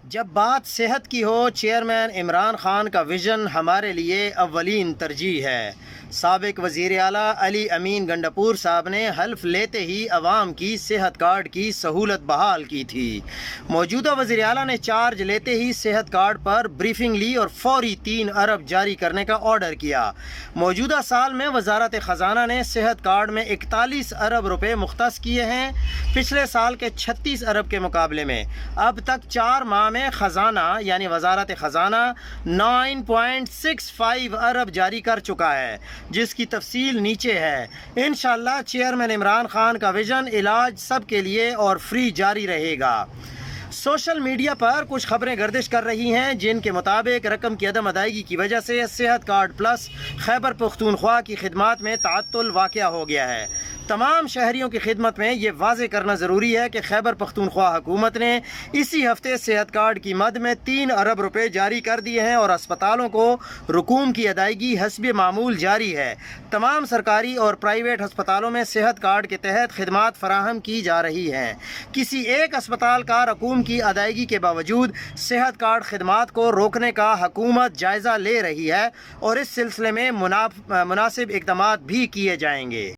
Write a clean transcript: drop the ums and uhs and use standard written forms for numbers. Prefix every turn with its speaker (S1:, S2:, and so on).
S1: جب بات صحت کی ہو، چیئرمین عمران خان کا ویژن ہمارے لیے اولین ترجیح ہے۔ سابق وزیر اعلیٰ علی امین گنڈاپور صاحب نے حلف لیتے ہی عوام کی صحت کارڈ کی سہولت بحال کی تھی۔ موجودہ وزیر اعلیٰ نے چارج لیتے ہی صحت کارڈ پر بریفنگ لی اور فوری 3 ارب جاری کرنے کا آرڈر کیا۔ موجودہ سال میں وزارت خزانہ نے صحت کارڈ میں 41 ارب روپے مختص کیے ہیں، پچھلے سال کے 36 ارب کے مقابلے میں۔ اب تک 4 ماہ میں خزانہ یعنی وزارت خزانہ 9.65 ارب جاری کر چکا ہے، جس کی تفصیل نیچے ہے۔ انشاءاللہ چیئرمین عمران خان کا ویژن علاج سب کے لیے اور فری جاری رہے گا۔ سوشل میڈیا پر کچھ خبریں گردش کر رہی ہیں جن کے مطابق رقم کی عدم ادائیگی کی وجہ سے صحت کارڈ پلس خیبر پختونخوا کی خدمات میں تعطل واقع ہو گیا ہے۔ تمام شہریوں کی خدمت میں یہ واضح کرنا ضروری ہے کہ خیبر پختونخوا حکومت نے اسی ہفتے صحت کارڈ کی مد میں 3 ارب روپے جاری کر دیے ہیں اور اسپتالوں کو رقوم کی ادائیگی حسب معمول جاری ہے۔ تمام سرکاری اور پرائیویٹ ہسپتالوں میں صحت کارڈ کے تحت خدمات فراہم کی جا رہی ہیں۔ کسی ایک اسپتال کا رقوم کی ادائیگی کے باوجود صحت کارڈ خدمات کو روکنے کا حکومت جائزہ لے رہی ہے اور اس سلسلے میں مناسب اقدامات بھی کیے جائیں گے۔